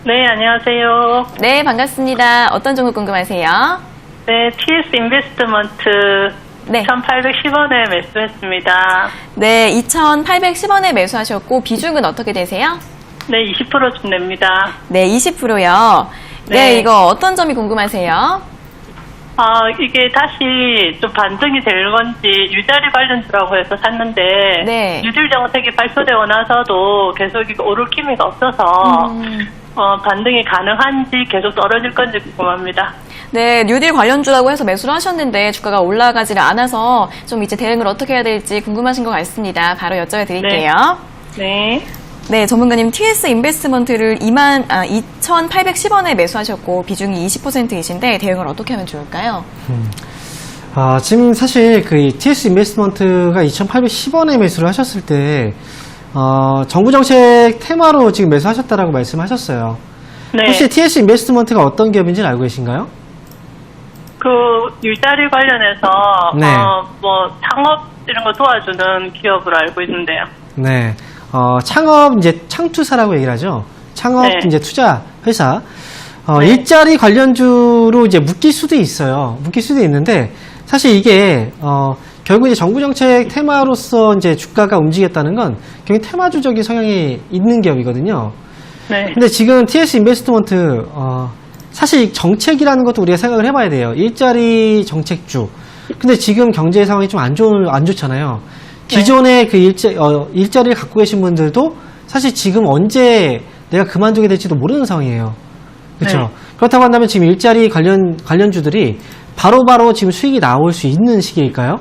네, 안녕하세요. 네, 반갑습니다. 어떤 종목 궁금하세요? 네, TS 인베스트먼트 네. 1,810원에 매수했습니다. 네, 2,810원에 매수하셨고 비중은 어떻게 되세요? 네, 20%쯤 냅니다. 네, 20%요. 네, 네. 이거 어떤 점이 궁금하세요? 이게 다시 좀 반등이 될 건지 유자리 관련주라고 해서 샀는데 네. 뉴딜 정책이 발표되고 나서도 계속 이거 오를 기미가 없어서 반등이 가능한지 계속 떨어질 건지 궁금합니다. 네, 뉴딜 관련주라고 해서 매수를 하셨는데 주가가 올라가지를 않아서 좀 이제 대응을 어떻게 해야 될지 궁금하신 것 같습니다. 바로 여쭤봐 드릴게요. 네. 네, 전문가님 TS 인베스트먼트를 2,810원에 매수하셨고 비중이 20%이신데 대응을 어떻게 하면 좋을까요? 지금 사실 그 TS 인베스트먼트가 2,810원에 매수를 하셨을 때 정부 정책 테마로 지금 매수하셨다라고 말씀하셨어요. 네. 혹시 TS 인베스트먼트가 어떤 기업인지 알고 계신가요? 그 유자리 관련해서 네. 뭐 창업 이런 거 도와주는 기업으로 알고 있는데요. 네. 창업 이제 창투사라고 얘기를 하죠. 창업 네. 이제 투자 회사. 네. 일자리 관련주로 이제 묶일 수도 있어요. 묶일 수도 있는데 사실 이게 결국 이제 정부 정책 테마로서 이제 주가가 움직였다는 건 굉장히 테마주적인 성향이 있는 기업이거든요. 네. 근데 지금 TS 인베스트먼트 사실 정책이라는 것도 우리가 생각을 해봐야 돼요. 일자리 정책주. 근데 지금 경제 상황이 좀 안 좋잖아요. 기존의 그 일자리를 갖고 계신 분들도 사실 지금 언제 내가 그만두게 될지도 모르는 상황이에요. 그렇죠? 네. 그렇다고 한다면 지금 일자리 관련주들이 바로바로 지금 수익이 나올 수 있는 시기일까요?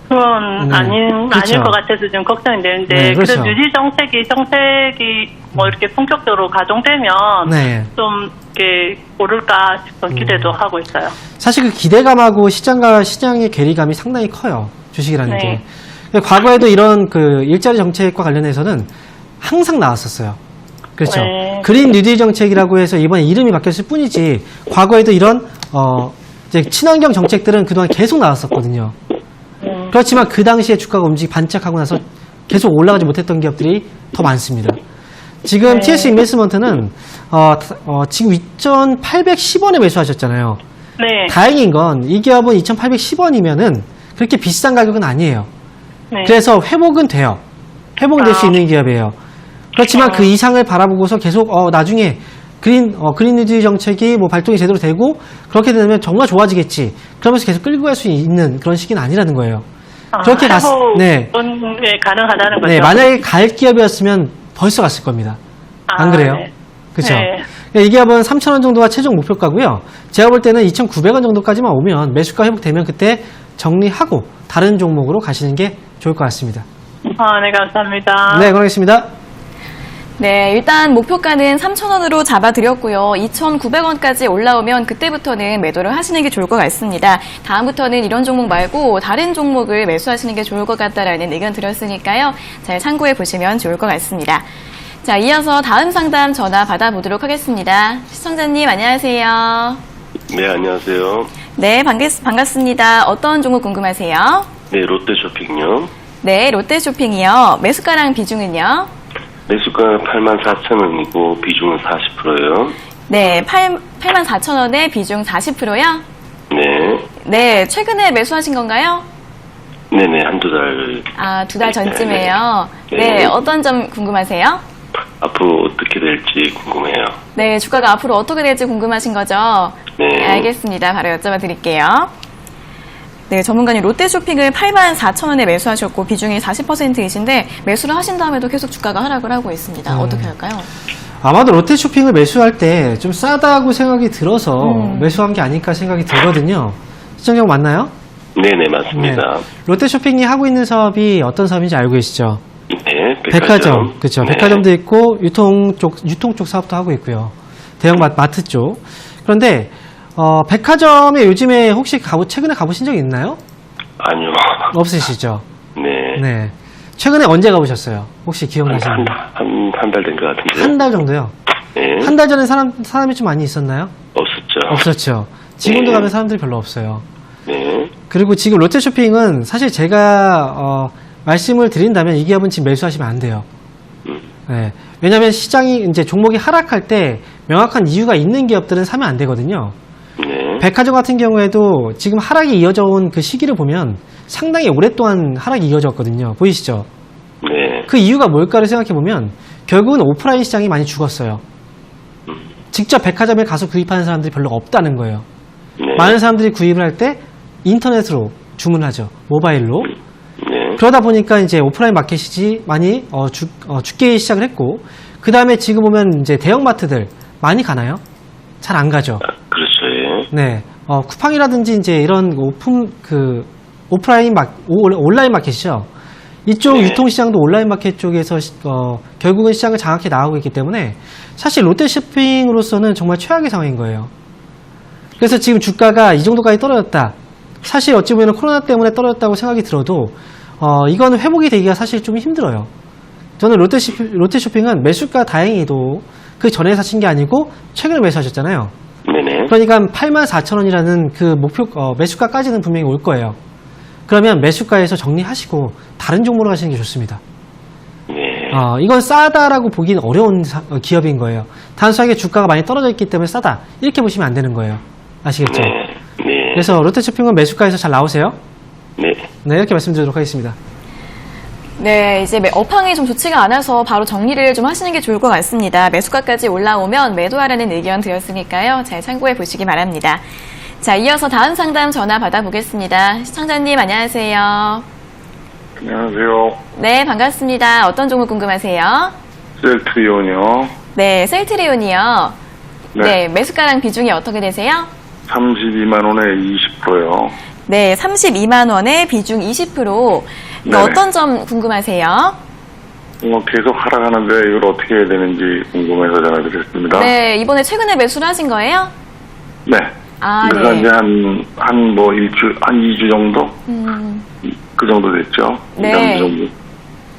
그건 네. 아닐 그렇죠. 것 같아서 좀 걱정이 되는데 네, 그렇죠. 그래서 유지 정책이 뭐 이렇게 본격적으로 가동되면 네. 좀 이렇게 오를까 싶은 기대도 하고 있어요. 사실 그 기대감하고 시장의 괴리감이 상당히 커요. 주식이라는 네. 게. 과거에도 이런 그 일자리 정책과 관련해서는 항상 나왔었어요. 그렇죠. 네. 그린 뉴딜 정책이라고 해서 이번에 이름이 바뀌었을 뿐이지 과거에도 이런 이제 친환경 정책들은 그동안 계속 나왔었거든요. 그렇지만 그 당시에 주가가 반짝하고 나서 계속 올라가지 못했던 기업들이 더 많습니다. 지금 네. TS 인베스트먼트는 지금 2,810원에 매수하셨잖아요. 네. 다행인 건 이 기업은 2,810원이면은 그렇게 비싼 가격은 아니에요. 네. 그래서 회복은 돼요. 회복은 될 수 있는 기업이에요. 그렇지만 그 이상을 바라보고서 계속 나중에 그린 뉴딜 정책이 뭐 발동이 제대로 되고 그렇게 되면 정말 좋아지겠지. 그러면서 계속 끌고 갈 수 있는 그런 시기는 아니라는 거예요. 그렇게 네. 가능하다는 거죠. 네, 만약에 갈 기업이었으면 벌써 갔을 겁니다. 안 그래요? 네. 그렇죠. 네. 이 기업은 3,000원 정도가 최종 목표가고요. 제가 볼 때는 2,900원 정도까지만 오면 매수가 회복되면 그때 정리하고 다른 종목으로 가시는 게 좋을 것 같습니다. 네, 감사합니다. 네, 그러겠습니다. 네, 일단 목표가는 3,000원으로 잡아드렸고요. 2,900원까지 올라오면 그때부터는 매도를 하시는 게 좋을 것 같습니다. 다음부터는 이런 종목 말고 다른 종목을 매수하시는 게 좋을 것 같다라는 의견 드렸으니까요. 잘 참고해 보시면 좋을 것 같습니다. 자, 이어서 다음 상담 전화 받아보도록 하겠습니다. 시청자님 안녕하세요. 네, 안녕하세요. 네, 반갑습니다. 어떤 종목 궁금하세요? 네, 롯데쇼핑요. 네, 롯데쇼핑이요. 매수가랑 비중은요? 매수가는 84,000원이고 비중은 40%예요. 네, 84,000원에 비중 40%요? 네. 네, 최근에 매수하신 건가요? 네네, 한두 달. 2달 전쯤에요. 네. 네, 어떤 점 궁금하세요? 앞으로 어떻게 될지 궁금해요. 네, 주가가 앞으로 어떻게 될지 궁금하신 거죠? 네. 알겠습니다. 바로 여쭤봐 드릴게요. 네, 전문가님 롯데쇼핑을 84,000원에 매수하셨고 비중이 40%이신데 매수를 하신 다음에도 계속 주가가 하락을 하고 있습니다. 어떻게 할까요? 아마도 롯데쇼핑을 매수할 때 좀 싸다고 생각이 들어서 매수한 게 아닐까 생각이 들거든요. 시청자 맞나요? 네네, 맞습니다. 롯데쇼핑이 하고 있는 사업이 어떤 사업인지 알고 계시죠? 네, 백화점. 그렇죠. 네. 백화점도 있고 유통 쪽 사업도 하고 있고요. 대형 마트 쪽. 그런데 백화점에 요즘에 혹시 최근에 가보신 적 있나요? 아니요. 없으시죠? 네. 네. 최근에 언제 가보셨어요? 혹시 기억나시는 분? 한 달 된 것 같은데. 한 달 정도요? 네. 한 달 전에 사람이 좀 많이 있었나요? 없었죠. 없었죠. 지금도 네. 가면 사람들이 별로 없어요. 네. 그리고 지금 롯데쇼핑은 사실 제가 말씀을 드린다면 이 기업은 지금 매수하시면 안 돼요. 네. 왜냐하면 시장이 이제 종목이 하락할 때 명확한 이유가 있는 기업들은 사면 안 되거든요. 네. 백화점 같은 경우에도 지금 하락이 이어져 온 그 시기를 보면 상당히 오랫동안 하락이 이어졌거든요. 보이시죠? 네. 그 이유가 뭘까를 생각해 보면 결국은 오프라인 시장이 많이 죽었어요. 직접 백화점에 가서 구입하는 사람들이 별로 없다는 거예요. 네. 많은 사람들이 구입을 할 때 인터넷으로 주문하죠. 모바일로. 네. 그러다 보니까 이제 오프라인 마켓이 많이 죽기 시작을 했고, 그 다음에 지금 보면 이제 대형마트들 많이 가나요? 잘 안 가죠. 그렇죠. 예. 네. 쿠팡이라든지 이제 이런 온라인 마켓이죠. 이쪽 네. 유통시장도 온라인 마켓 쪽에서 결국은 시장을 장악해 나가고 있기 때문에 사실 롯데쇼핑으로서는 정말 최악의 상황인 거예요. 그래서 지금 주가가 이 정도까지 떨어졌다. 사실 어찌 보면 코로나 때문에 떨어졌다고 생각이 들어도 이거는 회복이 되기가 사실 좀 힘들어요. 저는 롯데쇼핑은 매수가 다행히도 그 전에 사신 게 아니고 최근에 매수하셨잖아요. 네네. 그러니까 84,000원이라는 그 목표 매수가까지는 분명히 올 거예요. 그러면 매수가에서 정리하시고 다른 종목으로 가시는 게 좋습니다. 네. 이건 싸다라고 보기는 어려운 기업인 거예요. 단순하게 주가가 많이 떨어져 있기 때문에 싸다 이렇게 보시면 안 되는 거예요. 아시겠죠? 네. 네. 그래서 롯데쇼핑은 매수가에서 잘 나오세요. 네. 네, 이렇게 말씀드리도록 하겠습니다. 네, 이제 업황이 좀 좋지가 않아서 바로 정리를 좀 하시는 게 좋을 것 같습니다. 매수가까지 올라오면 매도하라는 의견 드렸으니까요. 잘 참고해 보시기 바랍니다. 자, 이어서 다음 상담 전화 받아보겠습니다. 시청자님 안녕하세요. 안녕하세요. 네, 반갑습니다. 어떤 종목 궁금하세요? 셀트리온이요. 네, 셀트리온이요. 네, 매수가랑 비중이 어떻게 되세요? 32만 원에 20%요. 네, 32만 원에 비중 20%. 네네. 어떤 점 궁금하세요? 계속 하락하는데 이걸 어떻게 해야 되는지 궁금해서 전화드렸습니다. 네, 이번에 최근에 매수를 하신 거예요? 네. 아, 그래서 네. 이제 한 2주 정도? 그 정도 됐죠. 네. 2주 정도.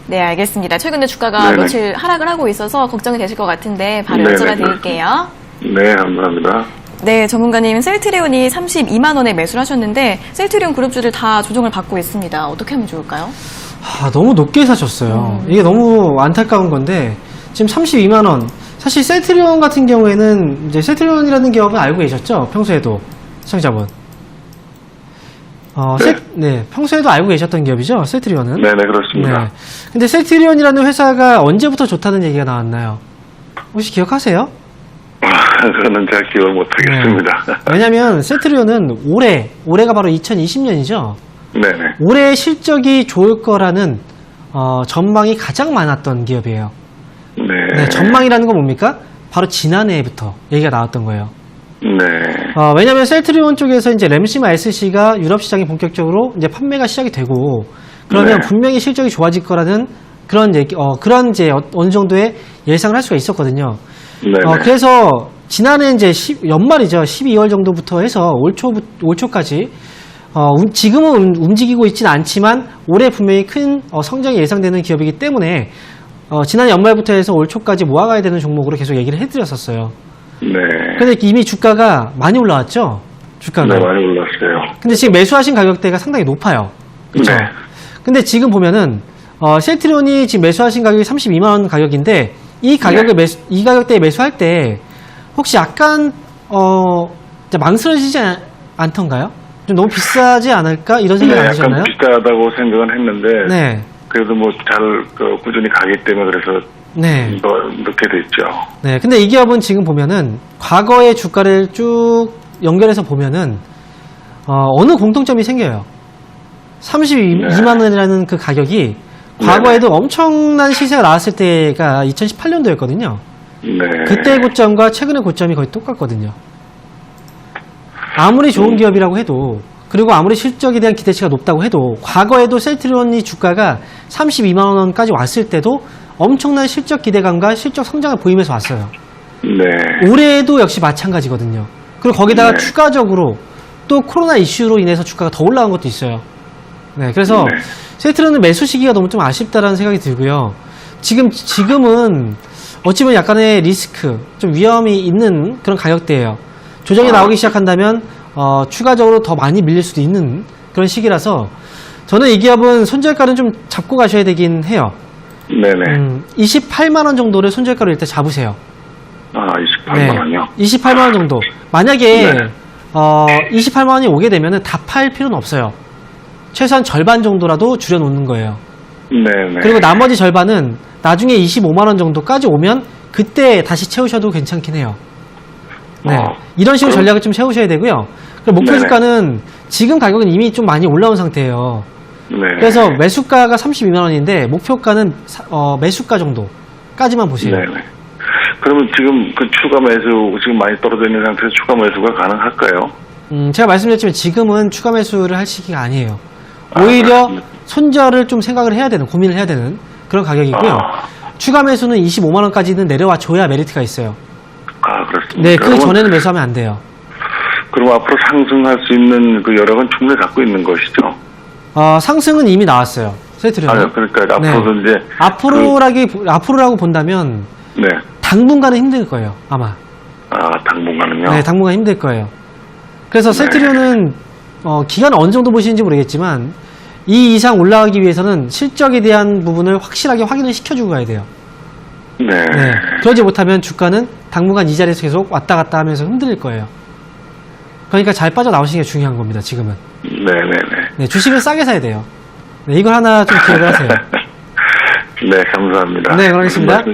네, 알겠습니다. 최근에 주가가 네네. 며칠 하락을 하고 있어서 걱정이 되실 것 같은데 바로 네네, 여쭤봐 드릴게요. 네, 감사합니다. 네, 전문가님, 셀트리온이 32만 원에 매수를 하셨는데 셀트리온 그룹주들 다 조정을 받고 있습니다. 어떻게 하면 좋을까요? 너무 높게 사셨어요. 이게 너무 안타까운 건데 지금 32만 원. 사실 셀트리온 같은 경우에는 이제 셀트리온이라는 기업은 알고 계셨죠? 평소에도 시청자분. 네. 평소에도 알고 계셨던 기업이죠? 셀트리온은. 네네, 그렇습니다. 네. 근데 셀트리온이라는 회사가 언제부터 좋다는 얘기가 나왔나요? 혹시 기억하세요? 그거는 제가 기억을 못하겠습니다. 왜냐면 셀트리온은 올해가 바로 2020년이죠. 네네. 올해 실적이 좋을 거라는 전망이 가장 많았던 기업이에요. 네. 네, 전망이라는 건 뭡니까? 바로 지난해부터 얘기가 나왔던 거예요. 네. 왜냐면 셀트리온 쪽에서 이제 램시마 SC가 유럽 시장에 본격적으로 이제 판매가 시작이 되고 그러면 네. 분명히 실적이 좋아질 거라는 그런 얘기, 그런 이제 어느 정도의 예상을 할 수가 있었거든요. 네네. 그래서 지난해 이제 연말이죠. 12월 정도부터 해서 올 초까지 지금은 움직이고 있지는 않지만 올해 분명히 큰 성장이 예상되는 기업이기 때문에 지난 연말부터 해서 올 초까지 모아가야 되는 종목으로 계속 얘기를 해드렸었어요. 네. 근데 이미 주가가 많이 올라왔죠? 주가가. 네, 많이 올랐어요. 근데 지금 매수하신 가격대가 상당히 높아요. 그렇죠? 네. 근데 지금 보면은 셀트리온이 지금 매수하신 가격이 32만 원 가격인데 이 가격대에 매수할 때 혹시 약간 망설여지지 않던가요? 좀 너무 비싸지 않을까 이런 생각이 안 약간 드셨나요? 비싸다고 생각은 했는데 네. 그래도 뭐 잘 꾸준히 가기 때문에 그래서 네. 넣게 됐죠. 네. 근데 이 기업은 지금 보면은 과거의 주가를 쭉 연결해서 보면은 어느 공통점이 생겨요. 32만 원이라는 그 가격이 과거에도 엄청난 시세가 나왔을 때가 2018년도였거든요. 네. 그때의 고점과 최근의 고점이 거의 똑같거든요. 아무리 좋은 기업이라고 해도 그리고 아무리 실적에 대한 기대치가 높다고 해도 과거에도 셀트리온이 주가가 32만 원까지 왔을 때도 엄청난 실적 기대감과 실적 성장을 보이면서 왔어요. 네. 올해도 역시 마찬가지거든요. 그리고 거기다가 네. 추가적으로 또 코로나 이슈로 인해서 주가가 더 올라간 것도 있어요. 네, 그래서 네. 셀트리온은 매수 시기가 너무 좀 아쉽다라는 생각이 들고요. 지금은 어찌 보면 약간의 리스크, 좀 위험이 있는 그런 가격대예요. 조정이 나오기 시작한다면 추가적으로 더 많이 밀릴 수도 있는 그런 시기라서 저는 이 기업은 손절가는 좀 잡고 가셔야 되긴 해요. 네네. 28만 원 정도를 손절가로 일단 잡으세요. 아, 28만 원이요? 28만 원 정도. 만약에 네. 28만 원이 오게 되면은 다 팔 필요는 없어요. 최소한 절반 정도라도 줄여놓는 거예요. 네네. 그리고 나머지 절반은 나중에 25만 원 정도까지 오면 그때 다시 채우셔도 괜찮긴 해요. 네. 이런 식으로 전략을 좀 세우셔야 되고요. 그리고 목표 네네. 주가는 지금 가격은 이미 좀 많이 올라온 상태예요. 네. 그래서 매수가가 32만 원인데 목표가는 매수가 정도까지만 보세요. 네네. 그러면 지금 그 추가 매수, 지금 많이 떨어져 있는 상태에서 추가 매수가 가능할까요? 제가 말씀드렸지만 지금은 추가 매수를 할 시기가 아니에요. 오히려 그렇습니다. 손절을 좀 생각을 해야 되는, 고민을 해야 되는 그런 가격이고요. 추가 매수는 25만 원까지는 내려와 줘야 메리트가 있어요. 아, 그렇습니다. 네, 그 그러면- 전에는 매수하면 안 돼요. 그럼 앞으로 상승할 수 있는 그 여력은 충분히 갖고 있는 것이죠. 상승은 이미 나왔어요. 세트류는. 아, 그러니까 앞으로도 이제 앞으로라고 본다면 네. 당분간은 힘들 거예요. 아마. 아, 당분간은요. 네, 당분간 힘들 거예요. 그래서 세트류는 기간을 어느 정도 보시는지 모르겠지만 이 이상 올라가기 위해서는 실적에 대한 부분을 확실하게 확인을 시켜주고 가야 돼요. 네. 네. 그러지 못하면 주가는 당분간 이 자리에서 계속 왔다 갔다 하면서 흔들릴 거예요. 그러니까 잘 빠져나오시는 게 중요한 겁니다. 지금은. 네네네. 네, 주식을 싸게 사야 돼요. 네, 이걸 하나 좀 기억을 하세요. 네, 감사합니다. 네, 그러겠습니다. 말씀